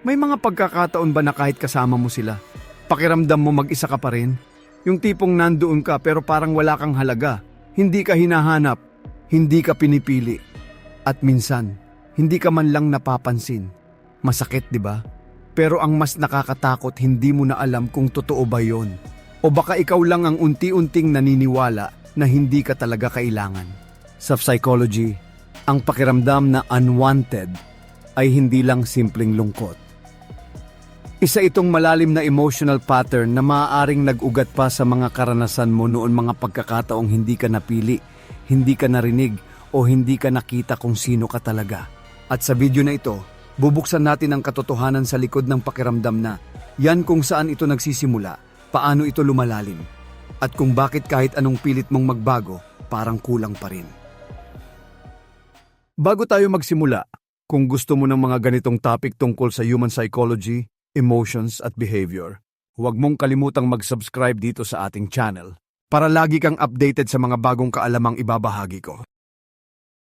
May mga pagkakataon ba na kahit kasama mo sila, pakiramdam mo mag-isa ka pa rin? Yung tipong nandoon ka pero parang wala kang halaga. Hindi ka hinahanap, hindi ka pinipili. At minsan, hindi ka man lang napapansin. Masakit, di ba? Pero ang mas nakakatakot, hindi mo na alam kung totoo ba yon. O baka ikaw lang ang unti-unting naniniwala na hindi ka talaga kailangan. Sa psychology, ang pakiramdam na unwanted ay hindi lang simpleng lungkot. Isa itong malalim na emotional pattern na maaaring nag-ugat pa sa mga karanasan mo noon, mga pagkakataong hindi ka napili, hindi ka narinig, o hindi ka nakita kung sino ka talaga. At sa video na ito, bubuksan natin ang katotohanan sa likod ng pakiramdam na yan, kung saan ito nagsisimula, paano ito lumalalim, at kung bakit kahit anong pilit mong magbago, parang kulang pa rin. Bago tayo magsimula, kung gusto mo ng mga ganitong topic tungkol sa human psychology, emotions at behavior, huwag mong kalimutang mag-subscribe dito sa ating channel para lagi kang updated sa mga bagong kaalamang ibabahagi ko.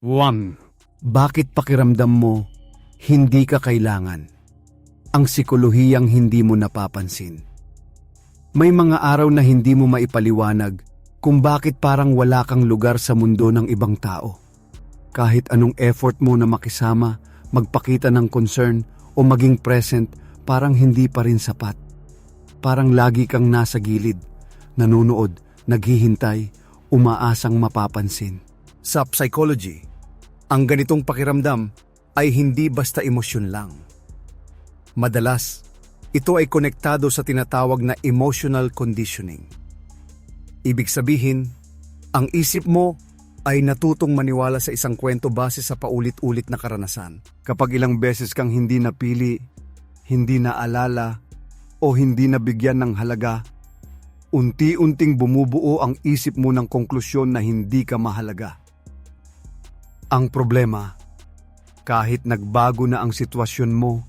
1. Bakit pakiramdam mo hindi ka kailangan? Ang psikolohiyang hindi mo napapansin. May mga araw na hindi mo maipaliwanag kung bakit parang wala kang lugar sa mundo ng ibang tao. Kahit anong effort mo na makisama, magpakita ng concern o maging present, parang hindi pa rin sapat. Parang lagi kang nasa gilid, nanunood, naghihintay, umaasang mapapansin. Sa psychology, ang ganitong pakiramdam ay hindi basta emosyon lang. Madalas, ito ay konektado sa tinatawag na emotional conditioning. Ibig sabihin, ang isip mo ay natutong maniwala sa isang kwento base sa paulit-ulit na karanasan. Kapag ilang beses kang hindi napili, hindi naalala, o hindi nabigyan ng halaga, unti-unting bumubuo ang isip mo ng konklusyon na hindi ka mahalaga. Ang problema, kahit nagbago na ang sitwasyon mo,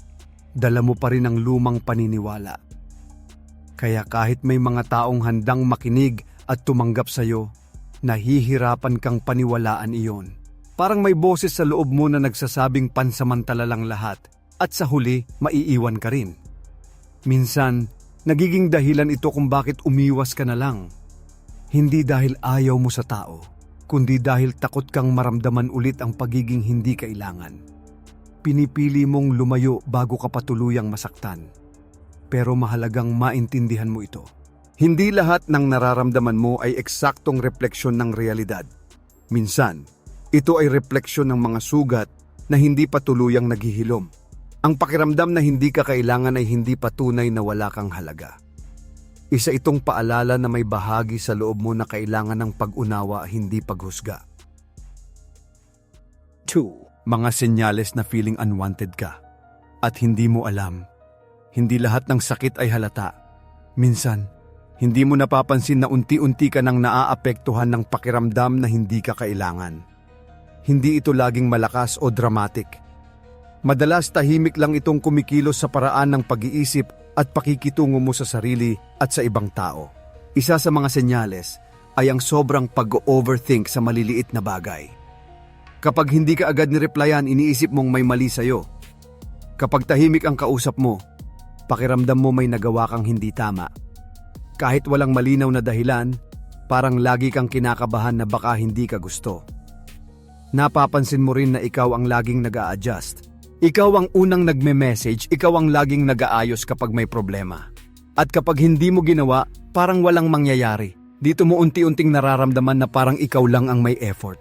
dala mo pa rin ang lumang paniniwala. Kaya kahit may mga taong handang makinig at tumanggap sa'yo, nahihirapan kang paniwalaan iyon. Parang may boses sa loob mo na nagsasabing pansamantala lang lahat, at sa huli, maiiwan ka rin. Minsan, nagiging dahilan ito kung bakit umiwas ka na lang. Hindi dahil ayaw mo sa tao, kundi dahil takot kang maramdaman ulit ang pagiging hindi kailangan. Pinipili mong lumayo bago ka patuluyang masaktan. Pero mahalagang maintindihan mo ito. Hindi lahat ng nararamdaman mo ay eksaktong refleksyon ng realidad. Minsan, ito ay refleksyon ng mga sugat na hindi pa tuluyang naghihilom. Ang pakiramdam na hindi ka kailangan ay hindi patunay na wala kang halaga. Isa itong paalala na may bahagi sa loob mo na kailangan ng pag-unawa, hindi paghusga. 2. Mga senyales na feeling unwanted ka at hindi mo alam. Hindi lahat ng sakit ay halata. Minsan, hindi mo napapansin na unti-unti ka nang naaapektuhan ng pakiramdam na hindi ka kailangan. Hindi ito laging malakas o dramatic. Madalas tahimik lang itong kumikilos sa paraan ng pag-iisip at pakikitungo mo sa sarili at sa ibang tao. Isa sa mga senyales ay ang sobrang pag-overthink sa maliliit na bagay. Kapag hindi ka agad nireplyan, iniisip mong may mali sa'yo. Kapag tahimik ang kausap mo, pakiramdam mo may nagawa kang hindi tama. Kahit walang malinaw na dahilan, parang lagi kang kinakabahan na baka hindi ka gusto. Napapansin mo rin na ikaw ang laging nag-a-adjust. Ikaw ang unang nagme-message, ikaw ang laging nag-aayos kapag may problema. At kapag hindi mo ginawa, parang walang mangyayari. Dito mo unti-unting nararamdaman na parang ikaw lang ang may effort.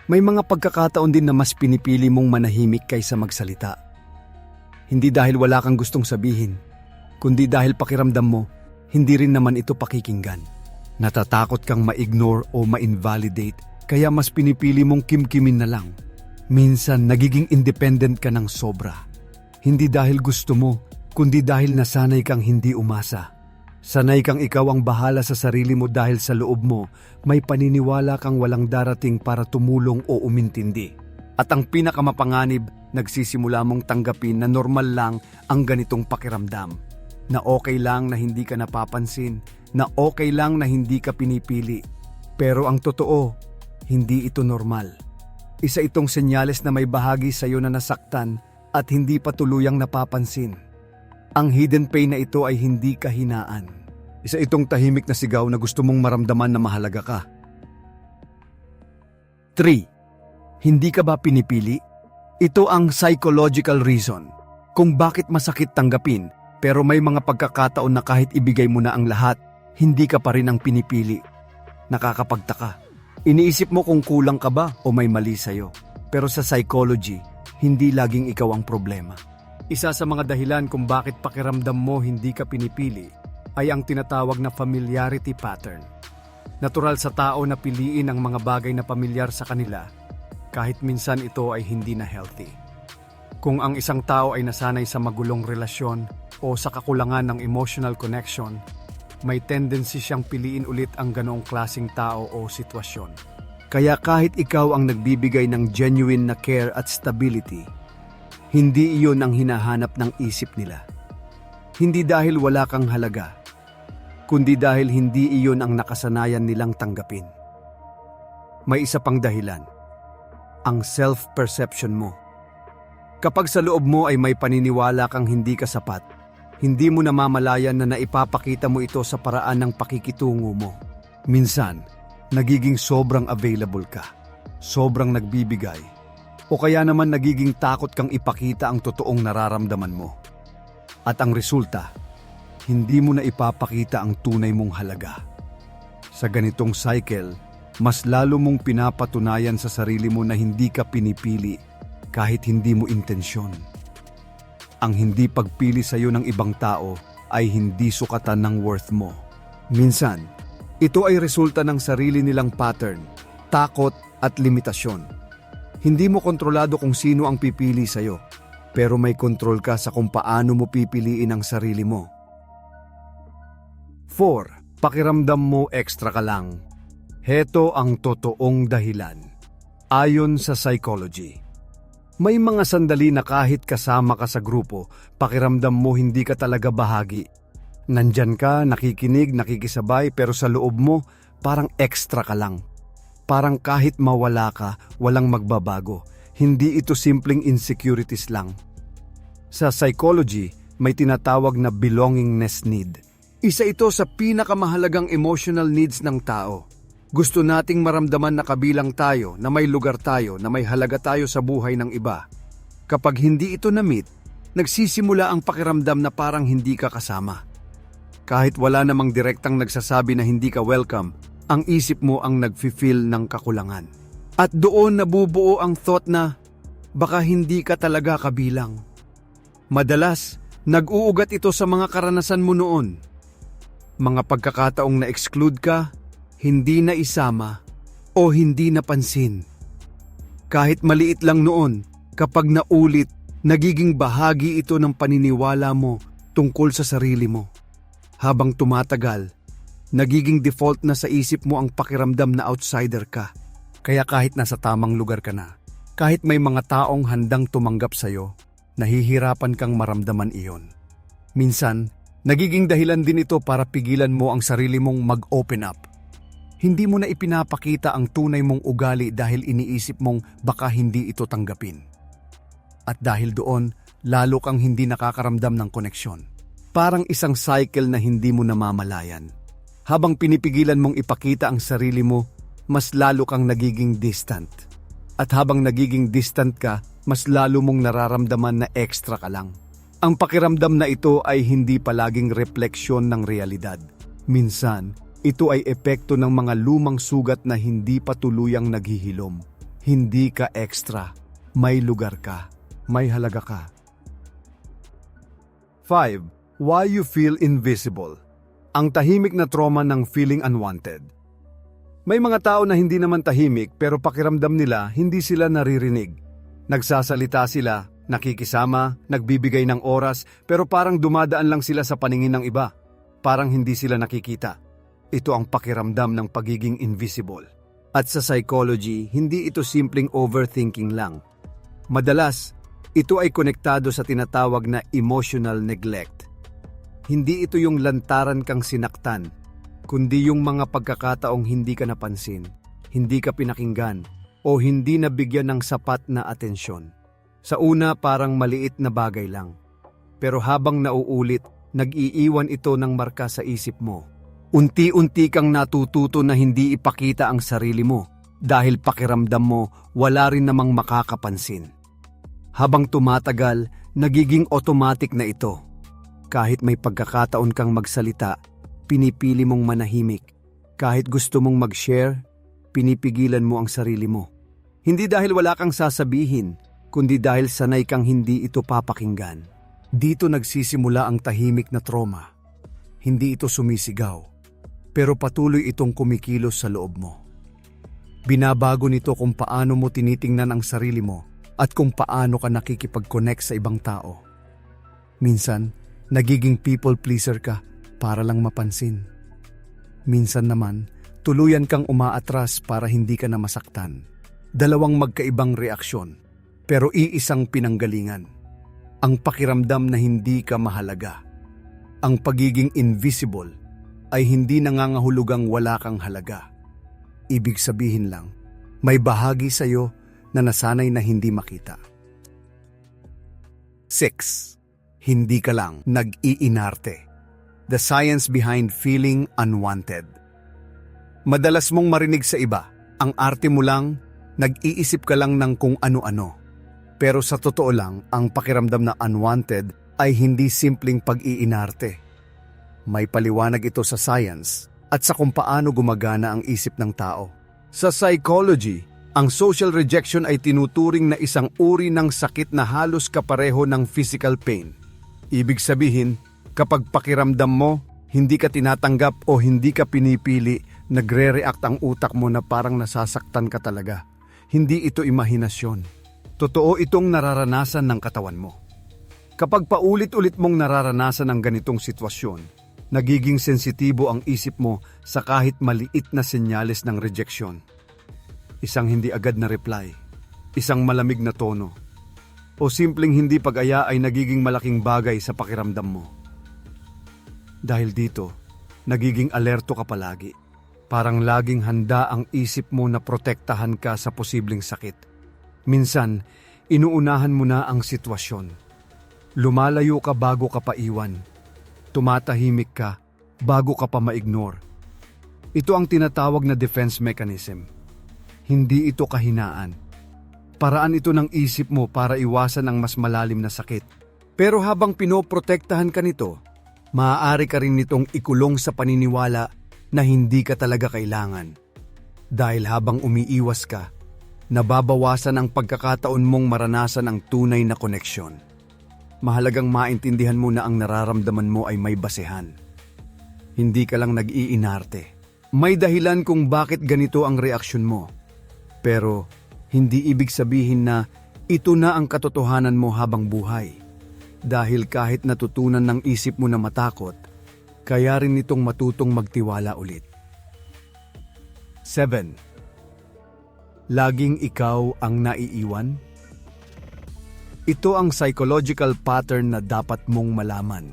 May mga pagkakataon din na mas pinipili mong manahimik kaysa magsalita. Hindi dahil wala kang gustong sabihin, kundi dahil pakiramdam mo, hindi rin naman ito pakikinggan. Natatakot kang ma-ignore o ma-invalidate, kaya mas pinipili mong kimkimin na lang. Minsan, nagiging independent ka ng sobra. Hindi dahil gusto mo, kundi dahil nasanay kang hindi umasa. Sanay kang ikaw ang bahala sa sarili mo dahil sa loob mo, may paniniwala kang walang darating para tumulong o umintindi. At ang pinakamapanganib, nagsisimula mong tanggapin na normal lang ang ganitong pakiramdam. Na okay lang na hindi ka napapansin, na okay lang na hindi ka pinipili. Pero ang totoo, hindi ito normal. Isa itong senyales na may bahagi sa iyo na nasaktan at hindi pa tuluyang napapansin. Ang hidden pain na ito ay hindi kahinaan. Isa itong tahimik na sigaw na gusto mong maramdaman na mahalaga ka. 3. Hindi ka ba pinipili? Ito ang psychological reason kung bakit masakit tanggapin, pero may mga pagkakataon na kahit ibigay mo na ang lahat, hindi ka pa rin ang pinipili. Nakakapagtaka. Iniisip mo kung kulang ka ba o may mali sa'yo. Pero sa psychology, hindi laging ikaw ang problema. Isa sa mga dahilan kung bakit pakiramdam mo hindi ka pinipili ay ang tinatawag na familiarity pattern. Natural sa tao na piliin ang mga bagay na pamilyar sa kanila kahit minsan ito ay hindi na healthy. Kung ang isang tao ay nasanay sa magulong relasyon o sa kakulangan ng emotional connection, may tendency siyang piliin ulit ang ganoong klaseng tao o sitwasyon. Kaya kahit ikaw ang nagbibigay ng genuine na care at stability, hindi iyon ang hinahanap ng isip nila. Hindi dahil wala kang halaga, kundi dahil hindi iyon ang nakasanayan nilang tanggapin. May isa pang dahilan, ang self-perception mo. Kapag sa loob mo ay may paniniwala kang hindi ka sapat, hindi mo namamalayan na naipapakita mo ito sa paraan ng pakikitungo mo. Minsan, nagiging sobrang available ka, sobrang nagbibigay, o kaya naman nagiging takot kang ipakita ang totoong nararamdaman mo. At ang resulta, hindi mo na ipapakita ang tunay mong halaga. Sa ganitong cycle, mas lalo mong pinapatunayan sa sarili mo na hindi ka pinipili kahit hindi mo intensyon. Ang hindi pagpili sa iyo ng ibang tao ay hindi sukatan ng worth mo. Minsan, ito ay resulta ng sarili nilang pattern, takot at limitasyon. Hindi mo kontrolado kung sino ang pipili sa iyo, pero may kontrol ka sa kung paano mo pipiliin ang sarili mo. 4. Pakiramdam mo extra ka lang. Heto ang totoong dahilan. Ayon sa psychology, may mga sandali na kahit kasama ka sa grupo, pakiramdam mo hindi ka talaga bahagi. Nandyan ka, nakikinig, nakikisabay, pero sa loob mo, parang extra ka lang. Parang kahit mawala ka, walang magbabago. Hindi ito simpleng insecurities lang. Sa psychology, may tinatawag na belongingness need. Isa ito sa pinakamahalagang emotional needs ng tao. Gusto nating maramdaman na kabilang tayo, na may lugar tayo, na may halaga tayo sa buhay ng iba. Kapag hindi ito na-meet, nagsisimula ang pakiramdam na parang hindi ka kasama. Kahit wala namang direktang nagsasabi na hindi ka welcome, ang isip mo ang nag-feel ng kakulangan. At doon nabubuo ang thought na baka hindi ka talaga kabilang. Madalas, nag-uugat ito sa mga karanasan mo noon. Mga pagkakataong na-exclude ka, hindi na isama, o hindi napansin. Kahit maliit lang noon, kapag naulit, nagiging bahagi ito ng paniniwala mo tungkol sa sarili mo. Habang tumatagal, nagiging default na sa isip mo ang pakiramdam na outsider ka. Kaya kahit nasa tamang lugar ka na, kahit may mga taong handang tumanggap sa'yo, nahihirapan kang maramdaman iyon. Minsan, nagiging dahilan din ito para pigilan mo ang sarili mong mag-open up. Hindi mo na ipinapakita ang tunay mong ugali dahil iniisip mong baka hindi ito tanggapin. At dahil doon, lalo kang hindi nakakaramdam ng koneksyon. Parang isang cycle na hindi mo namamalayan. Habang pinipigilan mong ipakita ang sarili mo, mas lalo kang nagiging distant. At habang nagiging distant ka, mas lalo mong nararamdaman na extra ka lang. Ang pakiramdam na ito ay hindi palaging refleksyon ng realidad. Minsan, ito ay epekto ng mga lumang sugat na hindi pa tuluyang naghihilom. Hindi ka extra. May lugar ka. May halaga ka. 5. Why you feel invisible. Ang tahimik na trauma ng feeling unwanted. May mga tao na hindi naman tahimik pero pakiramdam nila hindi sila naririnig. Nagsasalita sila, nakikisama, nagbibigay ng oras, pero parang dumadaan lang sila sa paningin ng iba. Parang hindi sila nakikita. Ito ang pakiramdam ng pagiging invisible. At sa psychology, hindi ito simpleng overthinking lang. Madalas, ito ay konektado sa tinatawag na emotional neglect. Hindi ito yung lantaran kang sinaktan, kundi yung mga pagkakataong hindi ka napansin, hindi ka pinakinggan, o hindi nabigyan ng sapat na atensyon. Sa una parang maliit na bagay lang. Pero habang nauulit, nag-iiwan ito ng marka sa isip mo. Unti-unti kang natututo na hindi ipakita ang sarili mo dahil pakiramdam mo wala rin namang makakapansin. Habang tumatagal, nagiging automatic na ito. Kahit may pagkakataon kang magsalita, pinipili mong manahimik. Kahit gusto mong mag-share, pinipigilan mo ang sarili mo. Hindi dahil wala kang sasabihin, kundi dahil sanay kang hindi ito papakinggan. Dito nagsisimula ang tahimik na trauma. Hindi ito sumisigaw, pero patuloy itong kumikilos sa loob mo. Binabago nito kung paano mo tinitingnan ang sarili mo at kung paano ka nakikipag-connect sa ibang tao. Minsan, nagiging people pleaser ka para lang mapansin. Minsan naman, tuluyan kang umaatras para hindi ka na masaktan. Dalawang magkaibang reaksyon, pero iisang pinanggalingan. Ang pakiramdam na hindi ka mahalaga. Ang pagiging invisible ay hindi nangangahulugang wala kang halaga. Ibig sabihin lang, may bahagi sa'yo na nasanay na hindi makita. 6. Hindi ka lang nag-iinarte. The science behind feeling unwanted. Madalas mong marinig sa iba, ang arte mo lang, nag-iisip ka lang ng kung ano-ano. Pero sa totoo lang, ang pakiramdam na unwanted ay hindi simpleng pag-iinarte. May paliwanag ito sa science at sa kung paano gumagana ang isip ng tao. Sa psychology, ang social rejection ay tinuturing na isang uri ng sakit na halos kapareho ng physical pain. Ibig sabihin, kapag pakiramdam mo, hindi ka tinatanggap o hindi ka pinipili, nagre-react ang utak mo na parang nasasaktan ka talaga. Hindi ito imahinasyon. Totoo itong nararanasan ng katawan mo. Kapag paulit-ulit mong nararanasan ang ganitong sitwasyon, nagiging sensitibo ang isip mo sa kahit maliit na senyales ng rejection. Isang hindi agad na reply, isang malamig na tono, o simpleng hindi pag-aya ay nagiging malaking bagay sa pakiramdam mo. Dahil dito, nagiging alerto ka palagi. Parang laging handa ang isip mo na protektahan ka sa posibleng sakit. Minsan, inuunahan mo na ang sitwasyon. Lumalayo ka bago ka pa iwan. Tumatahimik ka bago ka pa ma-ignore. Ito ang tinatawag na defense mechanism. Hindi ito kahinaan. Paraan ito ng isip mo para iwasan ang mas malalim na sakit. Pero habang pinoprotektahan ka nito, maaari ka rin nitong ikulong sa paniniwala na hindi ka talaga kailangan. Dahil habang umiiwas ka, nababawasan ang pagkakataon mong maranasan ang tunay na koneksyon. Mahalagang maintindihan mo na ang nararamdaman mo ay may basehan. Hindi ka lang nag-iinarte. May dahilan kung bakit ganito ang reaksyon mo. Pero hindi ibig sabihin na ito na ang katotohanan mo habang buhay. Dahil kahit natutunan ng isip mo na matakot, kaya rin nitong matutong magtiwala ulit. 7. Laging ikaw ang naiiwan? Ito ang psychological pattern na dapat mong malaman.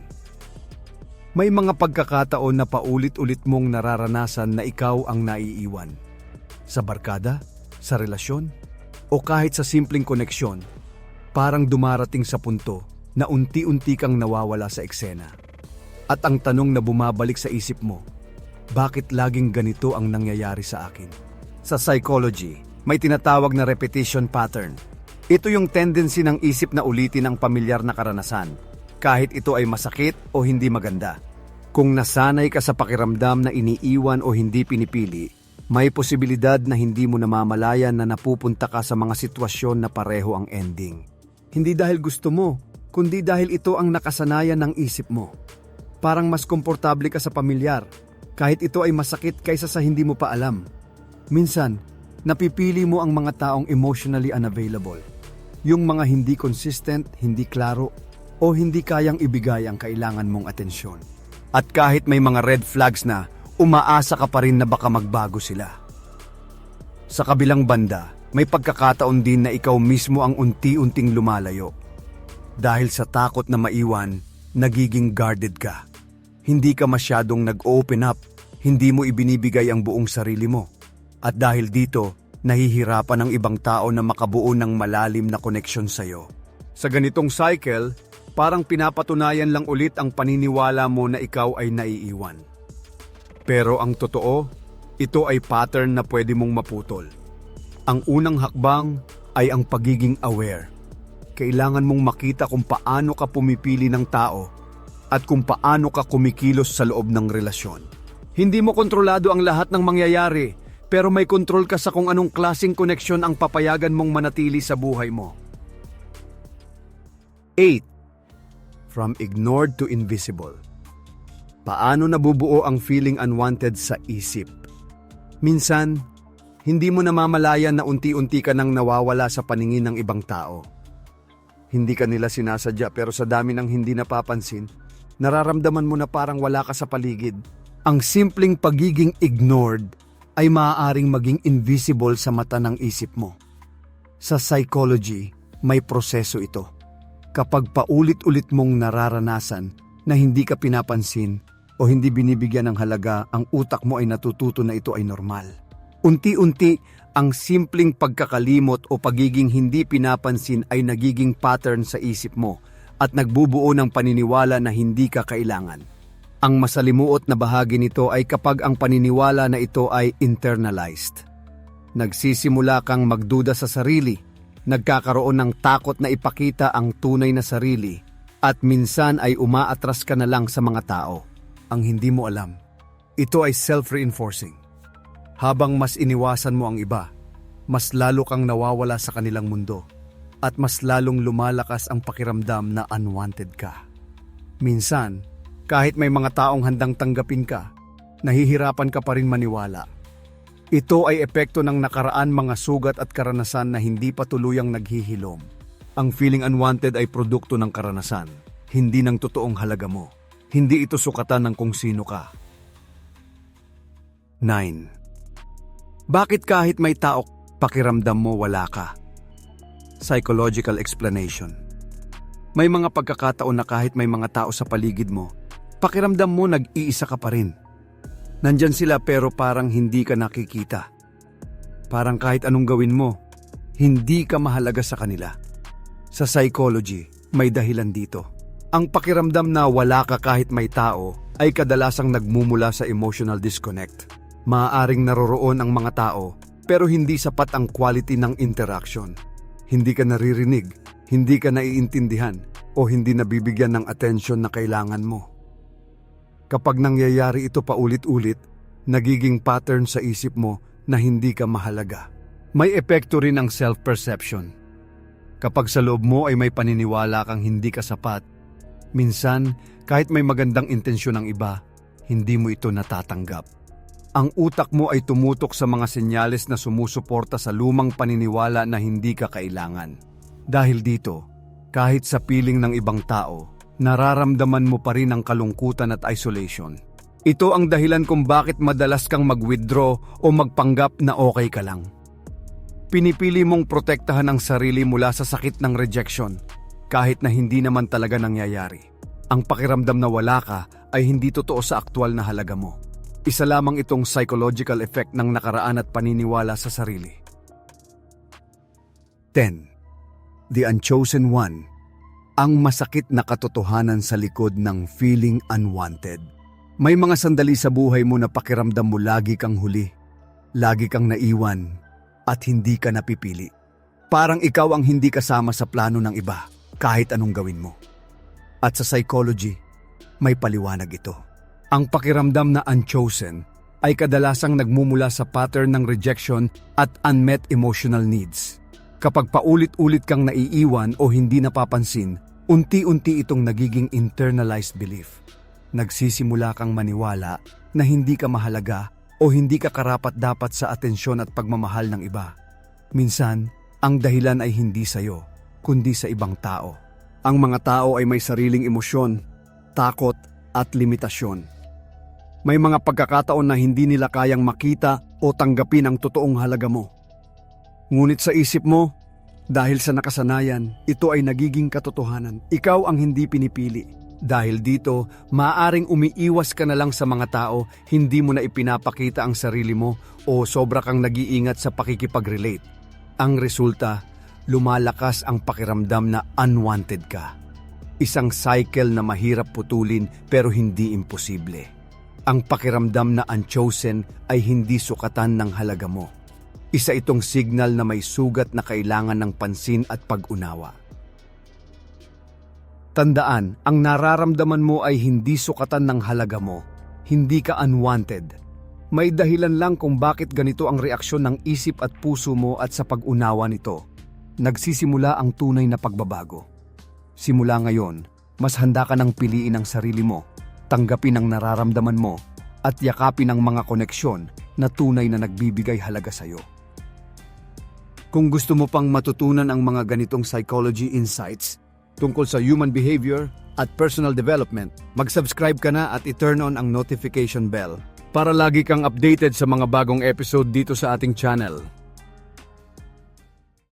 May mga pagkakataon na paulit-ulit mong nararanasan na ikaw ang naiiwan. Sa barkada, sa relasyon, o kahit sa simpleng koneksyon, parang dumarating sa punto na unti-unti kang nawawala sa eksena. At ang tanong na bumabalik sa isip mo, bakit laging ganito ang nangyayari sa akin? Sa psychology, may tinatawag na repetition pattern. Ito yung tendency ng isip na ulitin ang pamilyar na karanasan, kahit ito ay masakit o hindi maganda. Kung nasanay ka sa pakiramdam na iniiwan o hindi pinipili, may posibilidad na hindi mo namamalayan na napupunta ka sa mga sitwasyon na pareho ang ending. Hindi dahil gusto mo, kundi dahil ito ang nakasanayan ng isip mo. Parang mas komportable ka sa pamilyar, kahit ito ay masakit kaysa sa hindi mo pa alam. Minsan, napipili mo ang mga taong emotionally unavailable. Yung mga hindi consistent, hindi klaro, o hindi kayang ibigay ang kailangan mong atensyon. At kahit may mga red flags na, umaasa ka pa rin na baka magbago sila. Sa kabilang banda, may pagkakataon din na ikaw mismo ang unti-unting lumalayo. Dahil sa takot na maiwan, nagiging guarded ka. Hindi ka masyadong nag-open up, hindi mo ibinibigay ang buong sarili mo. At dahil dito, nahihirapan ang ibang tao na makabuo ng malalim na koneksyon sa'yo. Sa ganitong cycle, parang pinapatunayan lang ulit ang paniniwala mo na ikaw ay naiiwan. Pero ang totoo, ito ay pattern na pwede mong maputol. Ang unang hakbang ay ang pagiging aware. Kailangan mong makita kung paano ka pumipili ng tao at kung paano ka kumikilos sa loob ng relasyon. Hindi mo kontrolado ang lahat ng mangyayari, pero may kontrol ka sa kung anong klaseng koneksyon ang papayagan mong manatili sa buhay mo. 8. From ignored to invisible. Paano nabubuo ang feeling unwanted sa isip? Minsan, hindi mo namamalayan na unti-unti ka nang nawawala sa paningin ng ibang tao. Hindi ka nila sinasadya pero sa dami ng hindi napapansin, nararamdaman mo na parang wala ka sa paligid. Ang simpleng pagiging ignored ay maaaring maging invisible sa mata ng isip mo. Sa psychology, may proseso ito. Kapag paulit-ulit mong nararanasan na hindi ka pinapansin o hindi binibigyan ng halaga, ang utak mo ay natututo na ito ay normal. Unti-unti, ang simpleng pagkakalimot o pagiging hindi pinapansin ay nagiging pattern sa isip mo at nagbubuo ng paniniwala na hindi ka kailangan. Ang masalimuot na bahagi nito ay kapag ang paniniwala na ito ay internalized. Nagsisimula kang magduda sa sarili, nagkakaroon ng takot na ipakita ang tunay na sarili, at minsan ay umaatras ka na lang sa mga tao. Ang hindi mo alam, ito ay self-reinforcing. Habang mas iniwasan mo ang iba, mas lalo kang nawawala sa kanilang mundo at mas lalong lumalakas ang pakiramdam na unwanted ka. Minsan, kahit may mga taong handang tanggapin ka, nahihirapan ka pa rin maniwala. Ito ay epekto ng nakaraan mga sugat at karanasan na hindi pa tuluyang naghihilom. Ang feeling unwanted ay produkto ng karanasan, hindi ng totoong halaga mo. Hindi ito sukatan ng kung sino ka. 9. Bakit kahit may tao, pakiramdam mo wala ka? Psychological explanation. May mga pagkakataon na kahit may mga tao sa paligid mo, pakiramdam mo nag-iisa ka pa rin. Nandyan sila pero parang hindi ka nakikita. Parang kahit anong gawin mo, hindi ka mahalaga sa kanila. Sa psychology, may dahilan dito. Ang pakiramdam na wala ka kahit may tao ay kadalasang nagmumula sa emotional disconnect. Maaaring naroroon ang mga tao pero hindi sapat ang quality ng interaction. Hindi ka naririnig, hindi ka naiintindihan o hindi nabibigyan ng atensyon na kailangan mo. Kapag nangyayari ito paulit-ulit, nagiging pattern sa isip mo na hindi ka mahalaga. May epekto rin ang self-perception. Kapag sa loob mo ay may paniniwala kang hindi ka sapat, minsan kahit may magandang intensyon ng iba, hindi mo ito natatanggap. Ang utak mo ay tumutok sa mga senyales na sumusuporta sa lumang paniniwala na hindi ka kailangan. Dahil dito, kahit sa piling ng ibang tao, nararamdaman mo pa rin ang kalungkutan at isolation. Ito ang dahilan kung bakit madalas kang mag-withdraw o magpanggap na okay ka lang. Pinipili mong protektahan ang sarili mula sa sakit ng rejection, kahit na hindi naman talaga nangyayari. Ang pakiramdam na wala ka ay hindi totoo sa aktwal na halaga mo. Isa lamang itong psychological effect ng nakaraan at paniniwala sa sarili. 10. The Unchosen One. Ang masakit na katotohanan sa likod ng feeling unwanted. May mga sandali sa buhay mo na pakiramdam mo lagi kang huli, lagi kang naiwan, at hindi ka napipili. Parang ikaw ang hindi kasama sa plano ng iba, kahit anong gawin mo. At sa psychology, may paliwanag ito. Ang pakiramdam na unchosen ay kadalasang nagmumula sa pattern ng rejection at unmet emotional needs. Kapag paulit-ulit kang naiiwan o hindi napapansin, unti-unti itong nagiging internalized belief. Nagsisimula kang maniwala na hindi ka mahalaga o hindi ka karapat-dapat sa atensyon at pagmamahal ng iba. Minsan, ang dahilan ay hindi sa'yo, kundi sa ibang tao. Ang mga tao ay may sariling emosyon, takot at limitasyon. May mga pagkakataon na hindi nila kayang makita o tanggapin ang totoong halaga mo. Ngunit sa isip mo, dahil sa nakasanayan, ito ay nagiging katotohanan. Ikaw ang hindi pinipili. Dahil dito, maaaring umiiwas ka na lang sa mga tao, hindi mo na ipinapakita ang sarili mo o sobra kang nag-iingat sa pakikipag-relate. Ang resulta, lumalakas ang pakiramdam na unwanted ka. Isang cycle na mahirap putulin pero hindi imposible. Ang pakiramdam na unchosen ay hindi sukatan ng halaga mo. Isa itong signal na may sugat na kailangan ng pansin at pag-unawa. Tandaan, ang nararamdaman mo ay hindi sukatan ng halaga mo. Hindi ka unwanted. May dahilan lang kung bakit ganito ang reaksyon ng isip at puso mo at sa pag-unawa nito. Nagsisimula ang tunay na pagbabago. Simula ngayon, mas handa ka nang piliin ang sarili mo, tanggapin ang nararamdaman mo, at yakapin ang mga koneksyon na tunay na nagbibigay halaga sa'yo. Kung gusto mo pang matutunan ang mga ganitong psychology insights tungkol sa human behavior at personal development, mag-subscribe ka na at i-turn on ang notification bell para lagi kang updated sa mga bagong episode dito sa ating channel.